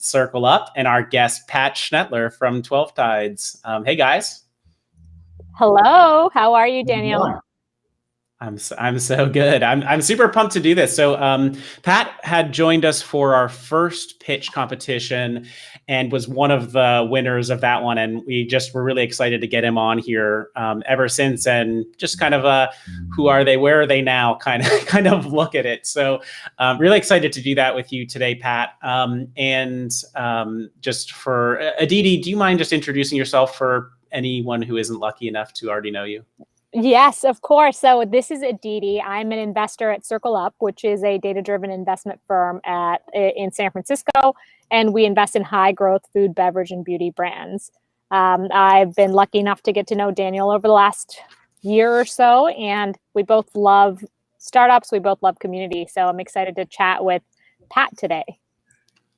Circle Up and our guest, Pat Schnettler from 12Tides. Hey, guys. Hello. How are you, Daniel? I'm so good. I'm super pumped to do this. So Pat had joined us for our first pitch competition and was one of the winners of that one. And we just were really excited to get him on here ever since, and just kind of who are they, where are they now kind of look at it. So really excited to do that with you today, Pat. Just for Aditi, do you mind just introducing yourself for anyone who isn't lucky enough to already know you? Yes, of course. So this is Aditi. I'm an investor at Circle Up, which is a data-driven investment firm in San Francisco, and we invest in high-growth food, beverage, and beauty brands. I've been lucky enough to get to know Daniel over the last year or so, and we both love startups. We both love community. So I'm excited to chat with Pat today.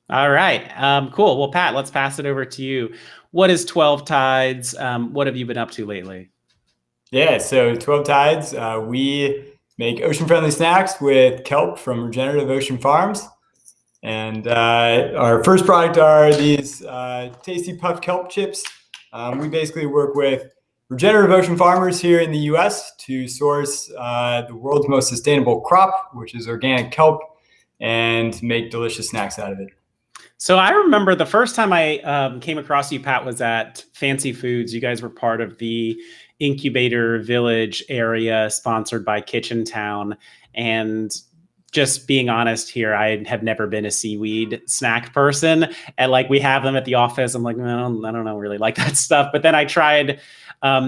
All right. Cool. Well, Pat, let's pass it over to you. What is 12Tides? What have you been up to lately? Yeah, so 12Tides, we make ocean-friendly snacks with kelp from regenerative ocean farms. And our first product are these tasty puffed kelp chips. We basically work with regenerative ocean farmers here in the US to source the world's most sustainable crop, which is organic kelp, and make delicious snacks out of it. So I remember the first time I came across you, Pat, was at Fancy Foods. You guys were part of the Incubator Village area sponsored by Kitchen Town. And just being honest here, I have never been a seaweed snack person. And like, we have them at the office. I'm like, I don't know, really like that stuff. But then I tried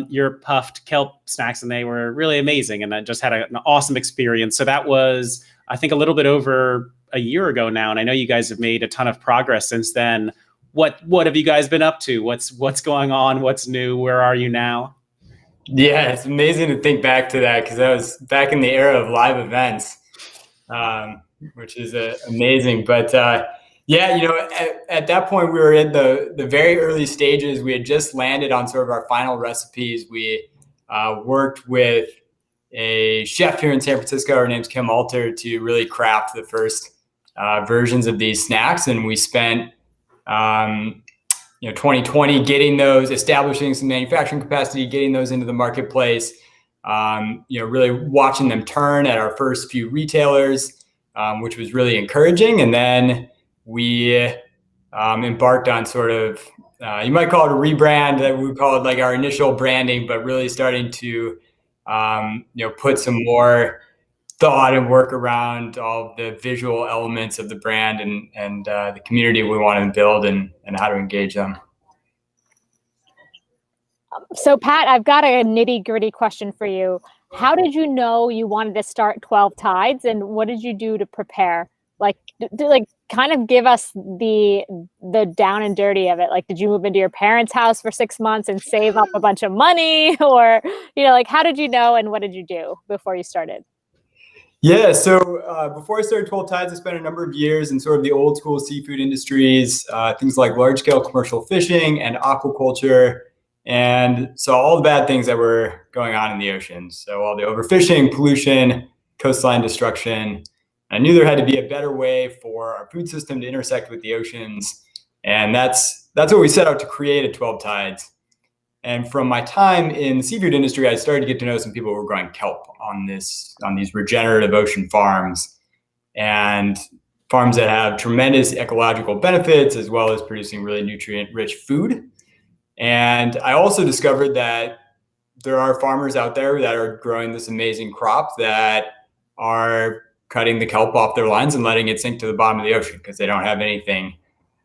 your puffed kelp snacks and they were really amazing. And I just had an awesome experience. So that was, I think, a little bit over a year ago now. And I know you guys have made a ton of progress since then. What have you guys been up to? What's going on? What's new? Where are you now? Yeah, it's amazing to think back to that, because that was back in the era of live events, which is amazing. But yeah, at that point, we were in the very early stages. We had just landed on sort of our final recipes. We worked with a chef here in San Francisco. Her name's Kim Alter, to really craft the first versions of these snacks. And we spent 2020 getting those, establishing some manufacturing capacity, getting those into the marketplace, really watching them turn at our first few retailers, which was really encouraging. And then we embarked on sort of, you might call it a rebrand, that we call it like our initial branding, but really starting to, put some more thought and work around all the visual elements of the brand and the community we want to build and how to engage them. So Pat, I've got a nitty-gritty question for you. How did you know you wanted to start 12Tides, and what did you do to prepare? Like kind of give us the down and dirty of it. Like, did you move into your parents' house for 6 months and save up a bunch of money, or how did you know, and what did you do before you started? Yeah, so before I started 12Tides, I spent a number of years in sort of the old school seafood industries, things like large scale commercial fishing and aquaculture, and saw all the bad things that were going on in the ocean. So all the overfishing, pollution, coastline destruction. I knew there had to be a better way for our food system to intersect with the oceans, and that's what we set out to create at 12Tides. And from my time in the seafood industry, I started to get to know some people who were growing kelp on these regenerative ocean farms, and farms that have tremendous ecological benefits, as well as producing really nutrient-rich food. And I also discovered that there are farmers out there that are growing this amazing crop that are cutting the kelp off their lines and letting it sink to the bottom of the ocean because they don't have anything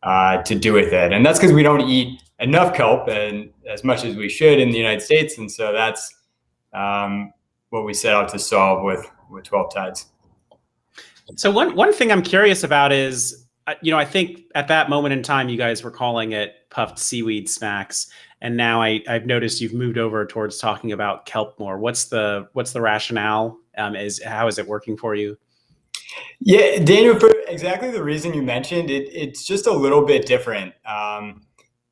to do with it. And that's because we don't eat enough kelp and as much as we should in the United States. And so that's what we set out to solve with 12Tides. So one thing I'm curious about is, I think at that moment in time, you guys were calling it puffed seaweed snacks. And now I've noticed you've moved over towards talking about kelp more. What's the rationale? How is it working for you? Yeah, Daniel, for exactly the reason you mentioned, it's just a little bit different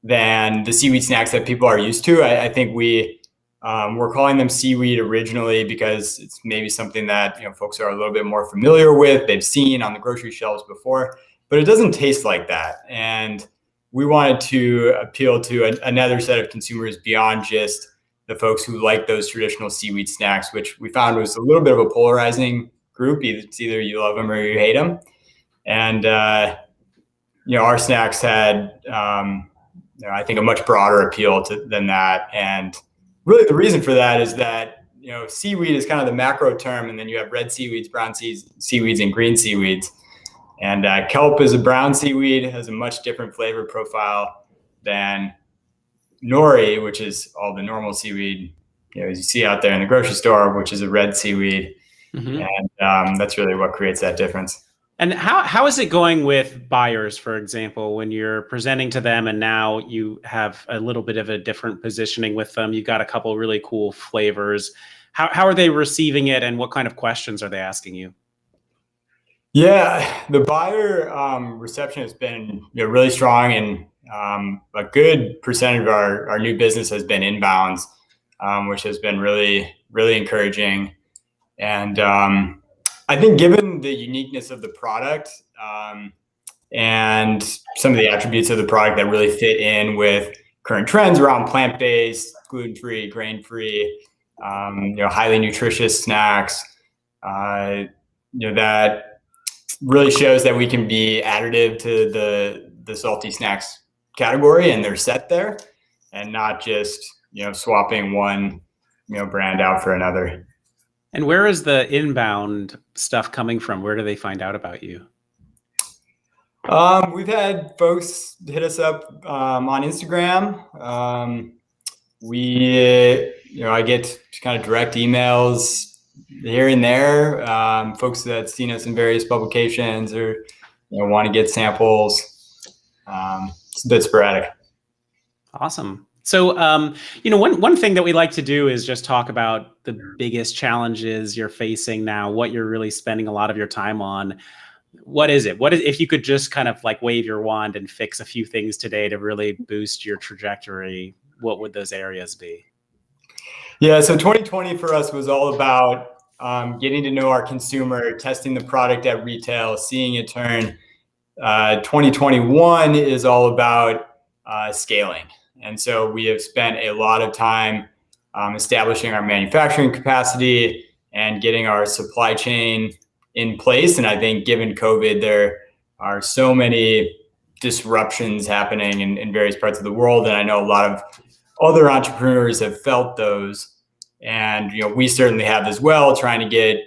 than the seaweed snacks that people are used to. I think we're calling them seaweed originally because it's maybe something that folks are a little bit more familiar with. They've seen on the grocery shelves before. but it doesn't taste like that. And we wanted to appeal to another set of consumers beyond just the folks who like those traditional seaweed snacks, which we found was a little bit of a polarizing group. It's either you love them or you hate them. And, our snacks had, I think, a much broader appeal than that. And really the reason for that is that, seaweed is kind of the macro term, and then you have red seaweeds, brown seaweeds, and green seaweeds. And kelp is a brown seaweed, has a much different flavor profile than nori, which is all the normal seaweed, as you see out there in the grocery store, which is a red seaweed. Mm-hmm. And that's really what creates that difference. And how is it going with buyers, for example, when you're presenting to them and now you have a little bit of a different positioning with them? You got a couple of really cool flavors. How are they receiving it, and what kind of questions are they asking you? Yeah, the buyer reception has been really strong, and a good percentage of our new business has been inbounds, which has been really, really encouraging. And I think given the uniqueness of the product and some of the attributes of the product that really fit in with current trends around plant-based, gluten-free, grain-free, highly nutritious snacks, that really shows that we can be additive to the salty snacks category, and they're set there, and not just swapping one brand out for another. And where is the inbound stuff coming from? Where do they find out about you? We've had folks hit us up on Instagram. I get kind of direct emails here and there. Folks that seen us in various publications or want to get samples. It's a bit sporadic. Awesome. So, one thing that we like to do is just talk about the biggest challenges you're facing now, what you're really spending a lot of your time on. What is it? If you could just kind of like wave your wand and fix a few things today to really boost your trajectory, what would those areas be? Yeah, so 2020 for us was all about getting to know our consumer, testing the product at retail, seeing it turn. 2021 is all about scaling. And so we have spent a lot of time establishing our manufacturing capacity and getting our supply chain in place. And I think given COVID, there are so many disruptions happening in various parts of the world. And I know a lot of other entrepreneurs have felt those. And we certainly have as well, trying to get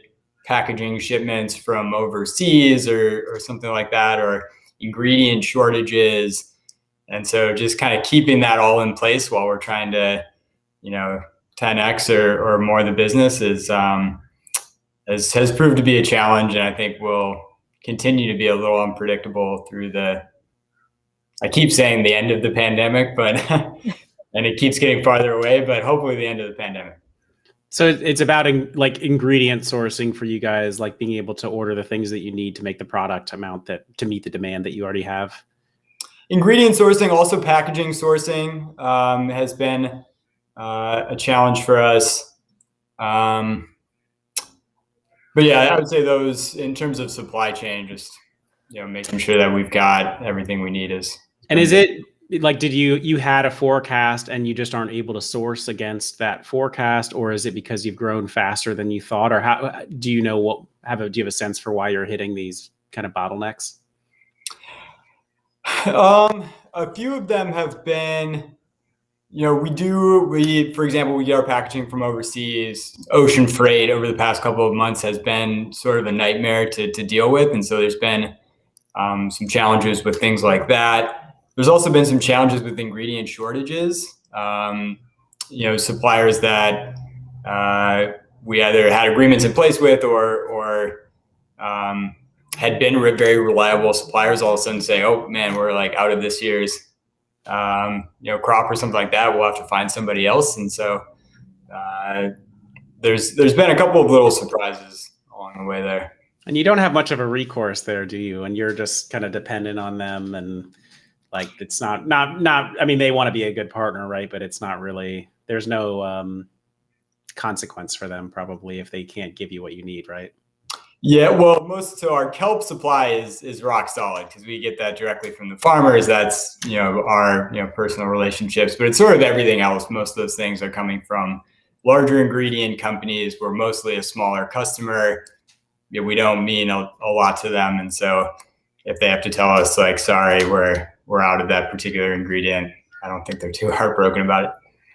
packaging shipments from overseas or something like that, or ingredient shortages. And so just kind of keeping that all in place while we're trying to, 10X or more the business has proved to be a challenge. And I think will continue to be a little unpredictable through I keep saying the end of the pandemic, but, and it keeps getting farther away, but hopefully the end of the pandemic. So it's about ingredient sourcing for you guys, like being able to order the things that you need to make the product amount to meet the demand that you already have. Ingredient sourcing, also packaging sourcing has been a challenge for us. But yeah, I would say those in terms of supply chain, just making sure that we've got everything we need is. And is it like, did you had a forecast and you just aren't able to source against that forecast, or is it because you've grown faster than you thought, or how do you know do you have a sense for why you're hitting these kind of bottlenecks? A few of them have been, for example, we get our packaging from overseas. Ocean freight over the past couple of months has been sort of a nightmare to deal with. And so there's been some challenges with things like that. There's also been some challenges with ingredient shortages. Suppliers that we either had agreements in place with or had been very reliable suppliers all of a sudden say, oh man, we're like out of this year's crop or something like that. We'll have to find somebody else. And so there's been a couple of little surprises along the way there. And you don't have much of a recourse there, do you? And you're just kind of dependent on them, and like it's not. I mean, they want to be a good partner, right? But it's not really. There's no consequence for them probably if they can't give you what you need, right? Yeah, well, so our kelp supply is rock solid because we get that directly from the farmers. That's our personal relationships, but it's sort of everything else. Most of those things are coming from larger ingredient companies. We're mostly a smaller customer. We don't mean a lot to them, and so if they have to tell us like, sorry, we're out of that particular ingredient, I don't think they're too heartbroken about it.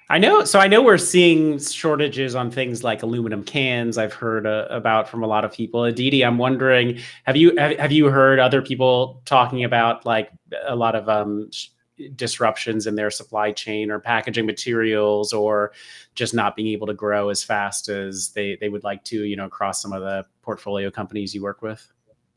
I know we're seeing shortages on things like aluminum cans. I've heard about from a lot of people. Aditi, I'm wondering, have you heard other people talking about like a lot of disruptions in their supply chain or packaging materials, or just not being able to grow as fast as they would like to, across some of the portfolio companies you work with?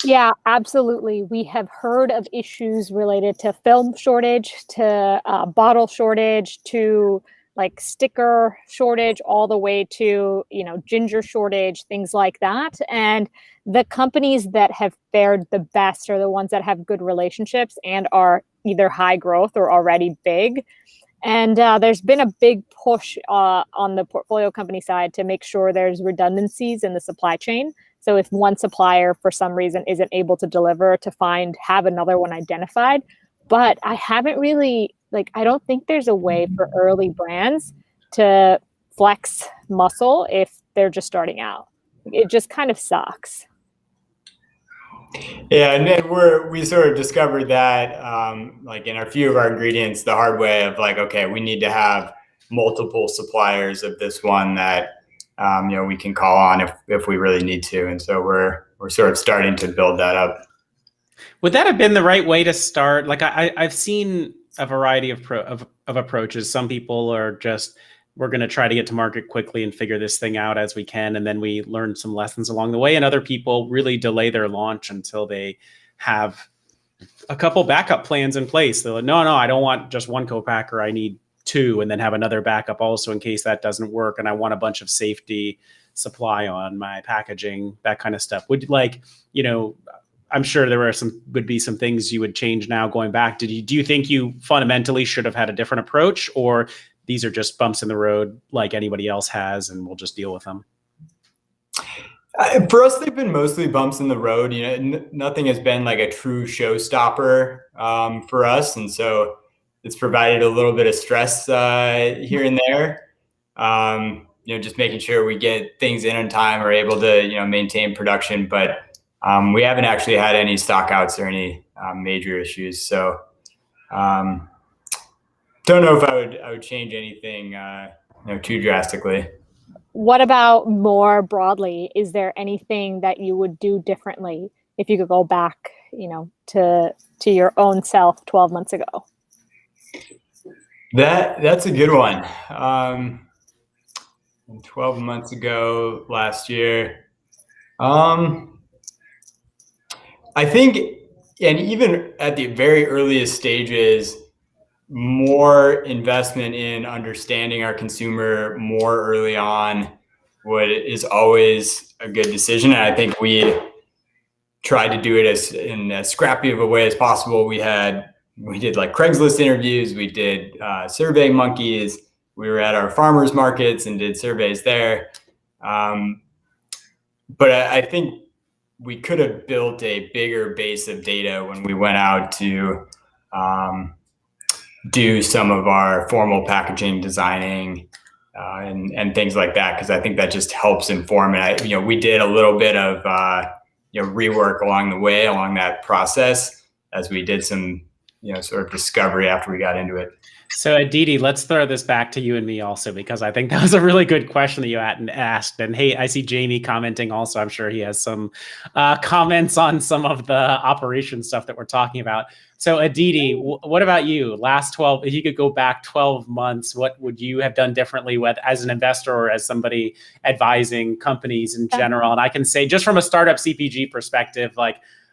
Yeah, absolutely. We have heard of issues related to film shortage, to bottle shortage, to like sticker shortage, all the way to, ginger shortage, things like that. And the companies that have fared the best are the ones that have good relationships and are either high growth or already big. And there's been a big push on the portfolio company side to make sure there's redundancies in the supply chain. So if one supplier for some reason isn't able to deliver, to have another one identified. But I haven't really, I don't think there's a way for early brands to flex muscle if they're just starting out. It just kind of sucks. Yeah, and then we sort of discovered that, like in a few of our ingredients, the hard way of like, okay, we need to have multiple suppliers of this one that we can call on if we really need to, and so we're sort of starting to build that up. Would that have been the right way to start? Like I've seen a variety of approaches. Some people are just, we're going to try to get to market quickly and figure this thing out as we can, and then we learn some lessons along the way. And other people really delay their launch until they have a couple backup plans in place. They're like, no, I don't want just one co-packer. I need two, and then have another backup also in case that doesn't work. And I want a bunch of safety supply on my packaging, that kind of stuff. Would I'm sure there would be some things you would change now going back. Do you think you fundamentally should have had a different approach, or these are just bumps in the road like anybody else has, and we'll just deal with them? For us, they've been mostly bumps in the road. Nothing has been like a true showstopper for us, and so it's provided a little bit of stress here and there. Just making sure we get things in on time, or able to maintain production, but we haven't actually had any stockouts or any major issues. So don't know if I would change anything too drastically. What about more broadly? Is there anything that you would do differently if you could go back, to your own self 12 months ago? That's a good one. 12 months ago, last year, I think, and even at the very earliest stages, more investment in understanding our consumer more early on is always a good decision. And I think we tried to do it in as scrappy of a way as possible. We did like Craigslist interviews, we did Survey Monkeys, we were at our farmers markets and did surveys there. But I think we could have built a bigger base of data when we went out to do some of our formal packaging designing and things like that, because I think that just helps inform it. We did a little bit of rework along that process as we did some sort of discovery after we got into it. So Aditi, let's throw this back to you and me also, because I think that was a really good question that you asked. And hey, I see Jamie commenting also. I'm sure he has some comments on some of the operation stuff that we're talking about. So Aditi, what about you? If you could go back 12 months, what would you have done differently as an investor or as somebody advising companies in general? And I can say, just from a startup CPG perspective,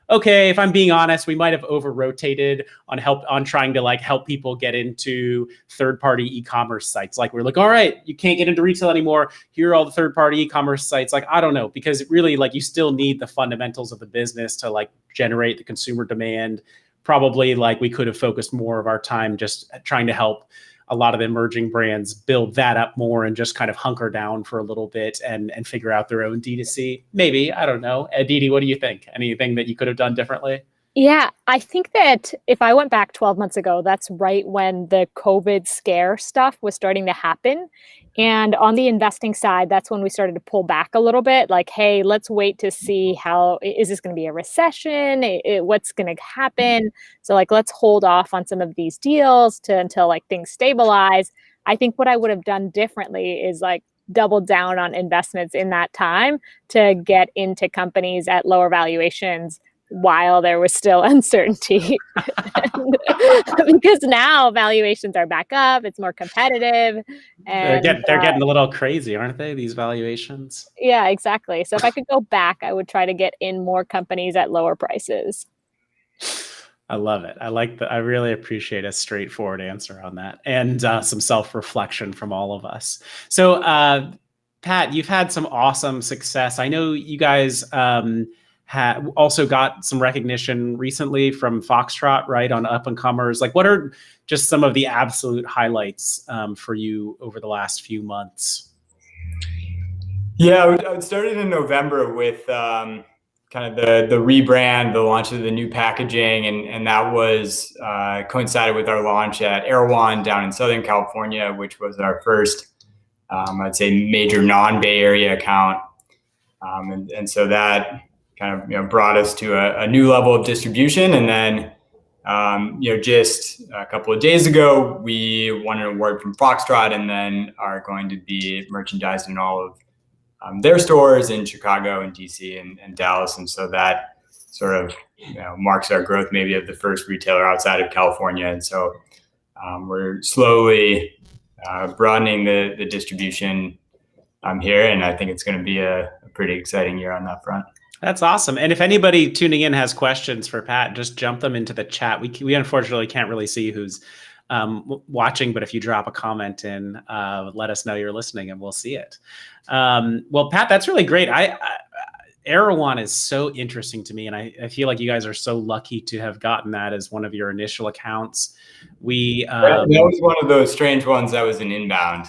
okay, if I'm being honest, we might have over-rotated on trying to help people get into third-party e-commerce sites. We're like, all right, you can't get into retail anymore. Here are all the third-party e-commerce sites. I don't know, because it really you still need the fundamentals of the business to generate the consumer demand. Probably we could have focused more of our time just trying to help a lot of the emerging brands build that up more and just kind of hunker down for a little bit and figure out their own D2C. Maybe, I don't know. Aditi, what do you think? Anything that you could have done differently? Yeah, I think that if I went back 12 months ago, that's right when the COVID scare stuff was starting to happen. And on the investing side, that's when we started to pull back a little bit. Like, hey, let's wait to see how, is this going to be a recession? What's going to happen? So like, let's hold off on some of these deals until like things stabilize. I think what I would have done differently is like double down on investments in that time to get into companies at lower valuations while there was still uncertainty. Because now valuations are back up, it's more competitive, and they're getting a little crazy, aren't they, these valuations? Yeah, exactly. So if I could go back, I would try to get in more companies at lower prices. I love it. I really appreciate a straightforward answer on that, and some self-reflection from all of us. So Pat, you've had some awesome success. I know you guys also got some recognition recently from Foxtrot, right, on up and comers. Like, what are just some of the absolute highlights for you over the last few months? Yeah, I started in November with kind of the rebrand, the launch of the new packaging, and that was coincided with our launch at Erewhon down in Southern California, which was our first, I'd say, major non-Bay Area account, and so that kind of brought us to a new level of distribution. And then just a couple of days ago, we won an award from Foxtrot, and then are going to be merchandised in all of their stores in Chicago and DC and Dallas. And so that sort of marks our growth maybe of the first retailer outside of California. And so we're slowly broadening the distribution here, and I think it's going to be a pretty exciting year on that front. That's awesome. And if anybody tuning in has questions for Pat, just jump them into the chat. We unfortunately can't really see who's watching, but if you drop a comment in, let us know you're listening and we'll see it. Well, Pat, that's really great. Erewhon is so interesting to me, and I feel like you guys are so lucky to have gotten that as one of your initial accounts. That was one of those strange ones that was an inbound.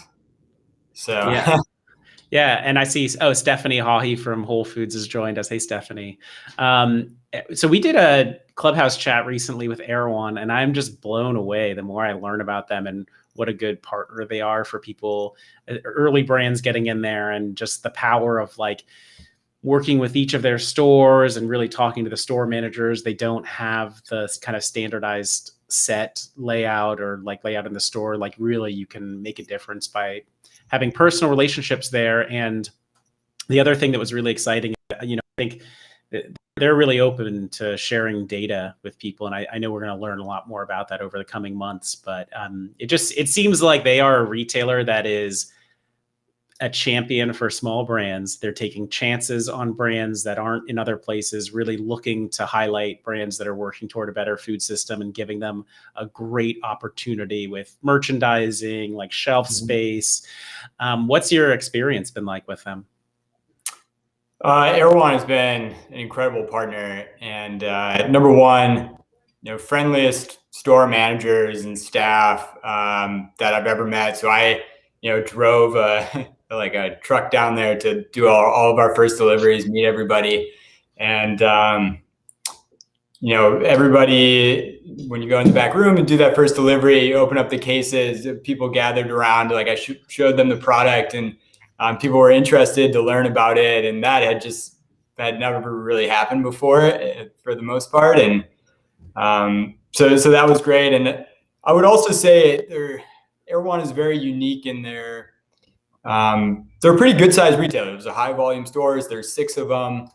So yeah. Yeah, and I see, Stephanie Hawley from Whole Foods has joined us. Hey, Stephanie. So we did a Clubhouse chat recently with Erewhon, and I'm just blown away the more I learn about them and what a good partner they are for people, early brands getting in there, and just the power of like working with each of their stores and really talking to the store managers. They don't have the kind of standardized set layout or like layout in the store. Like really you can make a difference by having personal relationships there. And the other thing that was really exciting, I think they're really open to sharing data with people. And I know we're going to learn a lot more about that over the coming months, but it seems like they are a retailer that is a champion for small brands. They're taking chances on brands that aren't in other places, really looking to highlight brands that are working toward a better food system and giving them a great opportunity with merchandising, like shelf space. What's your experience been like with them? Erewhon has been an incredible partner, and number one, friendliest store managers and staff that I've ever met. So I, drove a truck down there to do all of our first deliveries, meet everybody, and everybody, when you go in the back room and do that first delivery, you open up the cases, people gathered around, like I showed them the product, and people were interested to learn about it, and that had never really happened before for the most part. And so that was great. And I would also say Erewhon is very unique in they're a pretty good sized retailer. There's a high volume stores. There's 6 of them,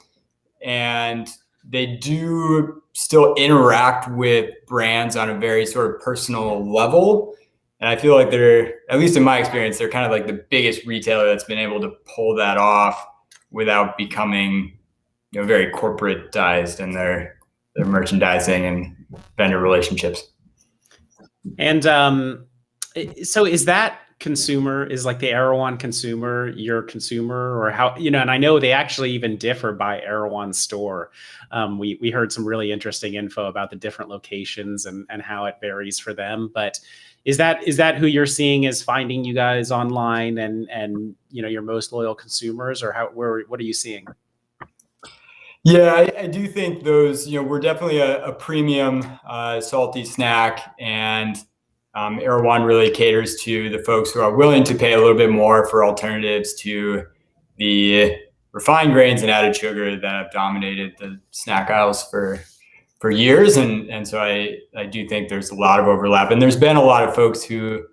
and they do still interact with brands on a very sort of personal level. And I feel like they're, at least in my experience, they're kind of like the biggest retailer that's been able to pull that off without becoming, very corporatized in their merchandising and vendor relationships. And so is that consumer, is like the Erewhon consumer your consumer, or how, you know, and I know they actually even differ by Erewhon store. We heard some really interesting info about the different locations and how it varies for them. But is that who you're seeing as finding you guys online and you know, your most loyal consumers, or what are you seeing? Yeah, I do think those, you know, we're definitely a premium salty snack, and Erewhon really caters to the folks who are willing to pay a little bit more for alternatives to the refined grains and added sugar that have dominated the snack aisles for years. And so I do think there's a lot of overlap, and there's been a lot of folks who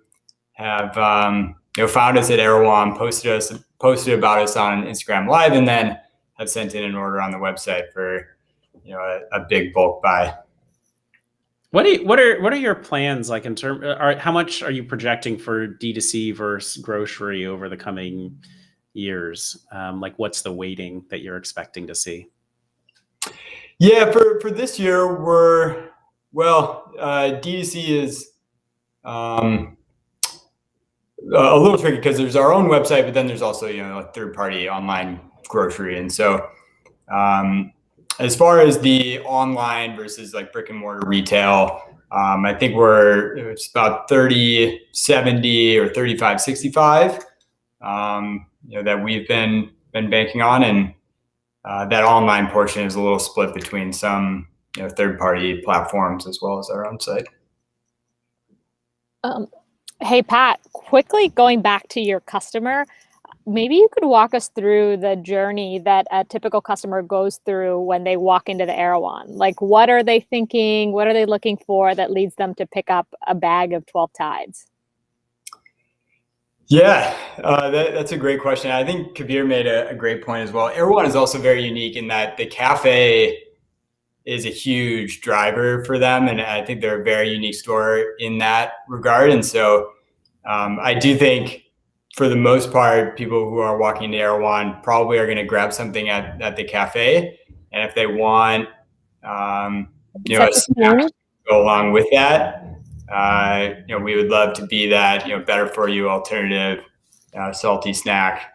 have you know, found us at Erewhon, posted about us on Instagram Live, and then have sent in an order on the website for, you know, a big bulk buy. What are your plans like in terms? How much are you projecting for D2C versus grocery over the coming years? Like, what's the weighting that you're expecting to see? Yeah, for this year, D2C is a little tricky because there's our own website, but then there's also, you know, a third-party online grocery. And so as far as the online versus like brick and mortar retail, I think it's about 30-70 or 35-65, you know, that we've been banking on. And that online portion is a little split between some, you know, third-party platforms as well as our own site. Hey, Pat, quickly going back to your customer, maybe you could walk us through the journey that a typical customer goes through when they walk into the Erewhon. Like, what are they thinking? What are they looking for that leads them to pick up a bag of 12 Tides? Yeah, that's a great question. I think Kabir made a great point as well. Erewhon is also very unique in that the cafe is a huge driver for them, and I think they're a very unique store in that regard. And so I do think, for the most part, people who are walking to Erewhon probably are going to grab something at the cafe, and if they want, you know, a snack to go along with that, you know, we would love to be that, you know, better for you alternative salty snack,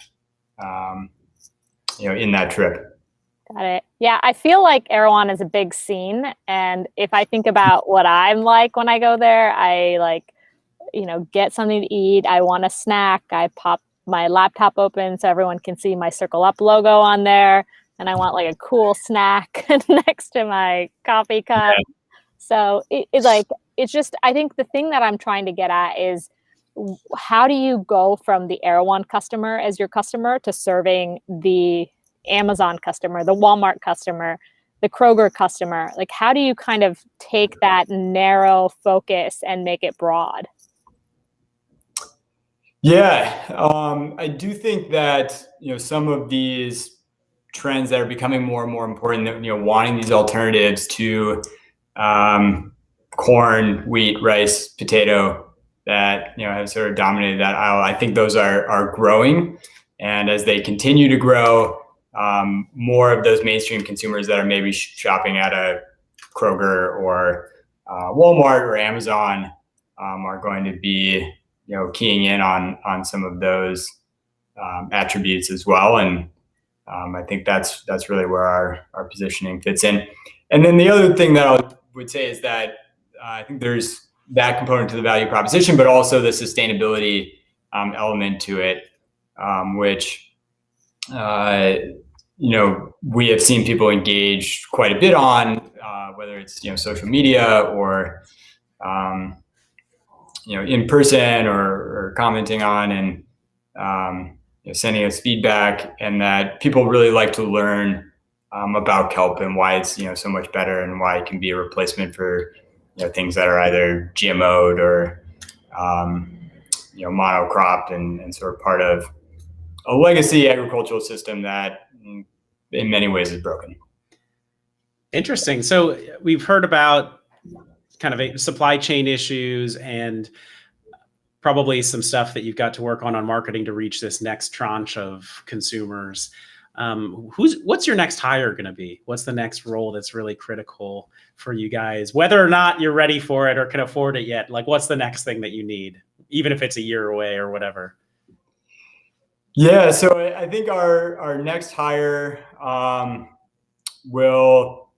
you know, in that trip. Got it. Yeah, I feel like Erewhon is a big scene, and if I think about what I'm like when I go there, I like, you know, get something to eat. I want a snack. I pop my laptop open so everyone can see my Circle Up logo on there, and I want like a cool snack next to my coffee cup. Yeah. So it's just, I think the thing that I'm trying to get at is, how do you go from the Erewhon customer as your customer to serving the Amazon customer, the Walmart customer, the Kroger customer? Like, how do you kind of take that narrow focus and make it broad? Yeah, I do think that, you know, some of these trends that are becoming more and more important, that, you know, wanting these alternatives to corn, wheat, rice, potato, that, you know, have sort of dominated that aisle, I think those are growing. And as they continue to grow, more of those mainstream consumers that are maybe shopping at a Kroger or Walmart or Amazon are going to be, you know, keying in on some of those attributes as well. And I think that's really where our positioning fits in. And then the other thing that I would say is that I think there's that component to the value proposition, but also the sustainability element to it, which you know, we have seen people engage quite a bit on, whether it's, you know, social media or you know, in person or commenting on, and you know, sending us feedback, and that people really like to learn about kelp and why it's, you know, so much better, and why it can be a replacement for, you know, things that are either GMO'd or you know, monocropped, and sort of part of a legacy agricultural system that in many ways is broken. Interesting. So we've heard about kind of supply chain issues and probably some stuff that you've got to work on marketing to reach this next tranche of consumers. What's your next hire going to be? What's the next role that's really critical for you guys, whether or not you're ready for it or can afford it yet? Like, what's the next thing that you need? even if it's a year away or whatever? Yeah, so I think our next hire will,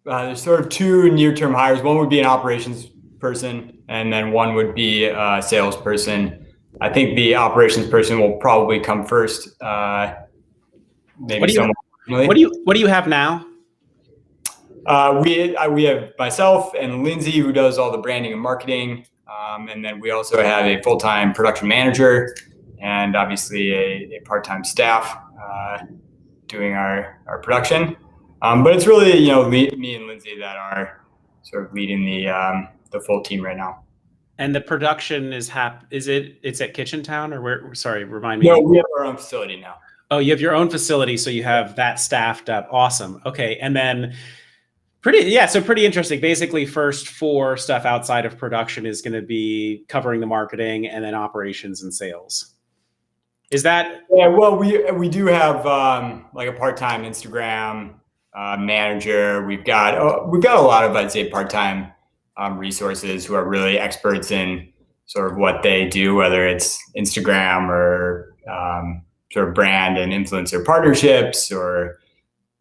there's sort of two near-term hires. One would be an operations person, and then one would be a salesperson. I think the operations person will probably come first. Maybe what do you have now? We have myself and Lindsay, who does all the branding and marketing, and then we also have a full-time production manager, and obviously a part-time staff doing our production. But it's really me and Lindsay that are sort of leading the full team right now. And the production it's at Kitchen Town, or where? Sorry, remind me. No, we have our own facility now. Oh, you have your own facility, so you have that staffed up. Awesome. Okay, and then pretty interesting. Basically, first for stuff outside of production is going to be covering the marketing, and then operations and sales. Is that? Yeah, well, we do have like a part-time Instagram manager. We've got a lot of, I'd say, part-time resources who are really experts in sort of what they do, whether it's Instagram or sort of brand and influencer partnerships, or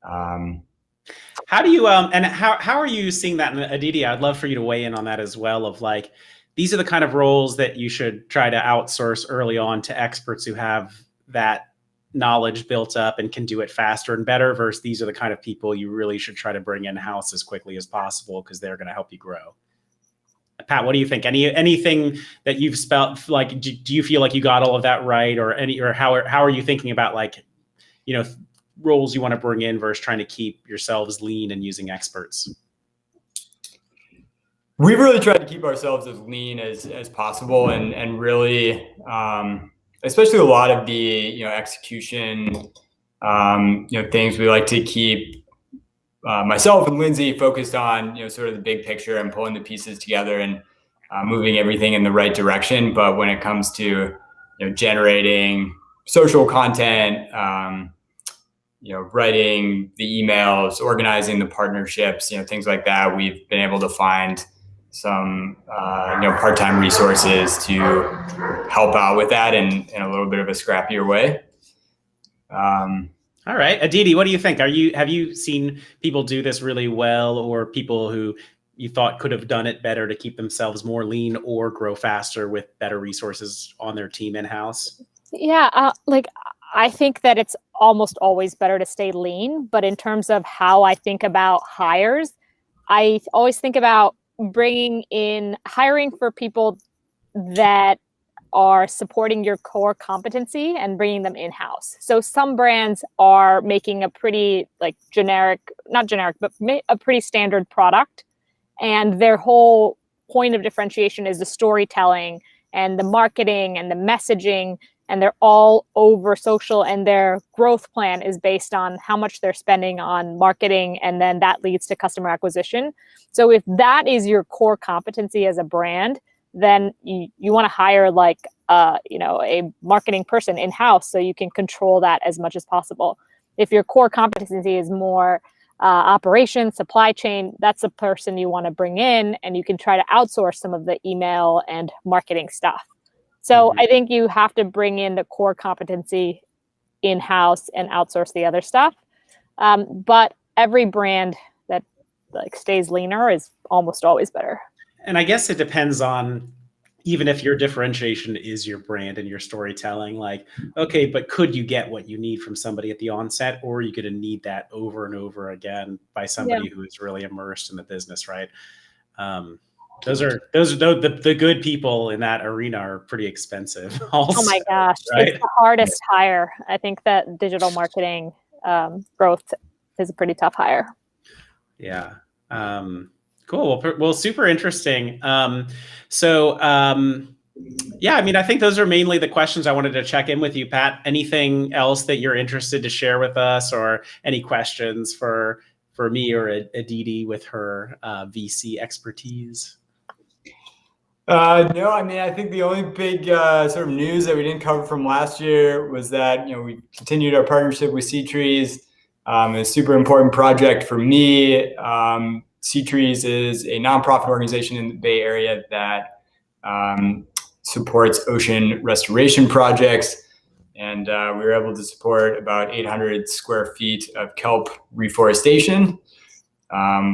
how do you and how are you seeing that? And Aditi, I'd love for you to weigh in on that as well, of like, these are the kind of roles that you should try to outsource early on to experts who have that knowledge built up and can do it faster and better, versus these are the kind of people you really should try to bring in-house as quickly as possible because they're going to help you grow. Pat, what do you think? Anything that you've spelt, like, do you feel like you got all of that right, or how are you thinking about, like, roles you want to bring in versus trying to keep yourselves lean and using experts? We've really tried to keep ourselves as lean as possible, and really, especially a lot of the execution things, we like to keep myself and Lindsay focused on sort of the big picture and pulling the pieces together and moving everything in the right direction. But when it comes to generating social content, writing the emails, organizing the partnerships, things like that, we've been able to find some part-time resources to help out with that in a little bit of a scrappier way. All right, Aditi, what do you think? Have you seen people do this really well, or people who you thought could have done it better to keep themselves more lean or grow faster with better resources on their team in-house? Yeah, I think that it's almost always better to stay lean, but in terms of how I think about hires, I always think about hiring for people that are supporting your core competency and bringing them in-house. So some brands are making a pretty a pretty standard product, and their whole point of differentiation is the storytelling and the marketing and the messaging, and they're all over social, and their growth plan is based on how much they're spending on marketing, and then that leads to customer acquisition. So if that is your core competency as a brand, then you want to hire a marketing person in-house so you can control that as much as possible. If your core competency is more operations, supply chain, that's a person you want to bring in, and you can try to outsource some of the email and marketing stuff. So I think you have to bring in the core competency in-house and outsource the other stuff. But every brand that stays leaner is almost always better. And I guess it depends on, even if your differentiation is your brand and your storytelling, okay, but could you get what you need from somebody at the onset, or are you going to need that over and over again by somebody who is really immersed in the business, right? The good people in that arena are pretty expensive also, oh my gosh, right? It's the hardest hire. I think that digital marketing growth is a pretty tough hire. Yeah. Cool. Well, super interesting. I think those are mainly the questions I wanted to check in with you, Pat. Anything else that you're interested to share with us, or any questions for me or Aditi with her VC expertise? No, I think the only big sort of news that we didn't cover from last year was that we continued our partnership with C-Trees. A super important project for me. C-Trees is a nonprofit organization in the Bay Area that supports ocean restoration projects. And we were able to support about 800 square feet of kelp reforestation,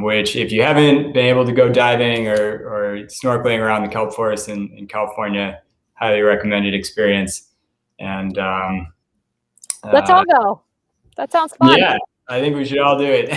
which if you haven't been able to go diving or snorkeling around the kelp forest in California, highly recommended experience. And let's all go. That sounds fun. Yeah, I think we should all do it.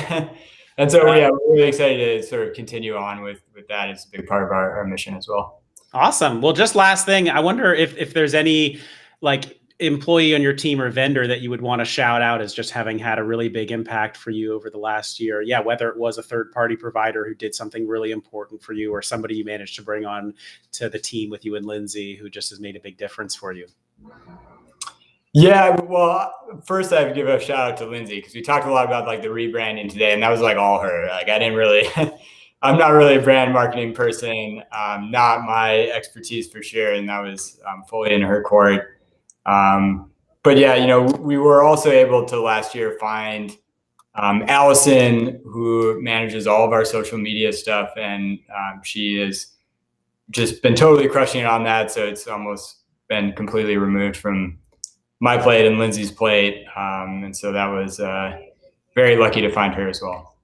And so yeah, we're really excited to sort of continue on with that. It's a big part of our mission as well. Awesome. Well, just last thing, I wonder if there's any like employee on your team or vendor that you would want to shout out as just having had a really big impact for you over the last year. Yeah, whether it was a third-party provider who did something really important for you or somebody you managed to bring on to the team with you and Lindsay who just has made a big difference for you. Yeah, well, first I would give a shout out to Lindsay because we talked a lot about like the rebranding today, and that was like all her. Like I didn't really, I'm not really a brand marketing person, not my expertise for sure, and that was fully in her court. But yeah, you know, we were also able to last year find Allison, who manages all of our social media stuff, and she has just been totally crushing it on that. So it's almost been completely removed from my plate and Lindsay's plate. And so that was very lucky to find her as well.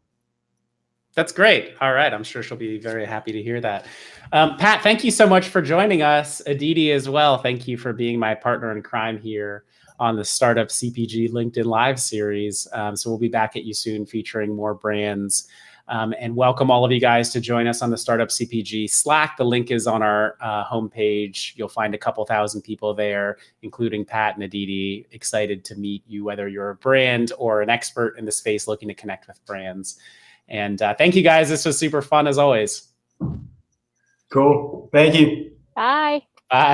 That's great. All right. I'm sure she'll be very happy to hear that. Pat, thank you so much for joining us. Aditi as well. Thank you for being my partner in crime here on the Startup CPG LinkedIn Live series. So we'll be back at you soon featuring more brands. And welcome all of you guys to join us on the Startup CPG Slack. The link is on our homepage. You'll find a couple thousand people there, including Pat and Aditi. Excited to meet you, whether you're a brand or an expert in the space looking to connect with brands. And thank you guys. This was super fun as always. Cool. Thank you. Bye.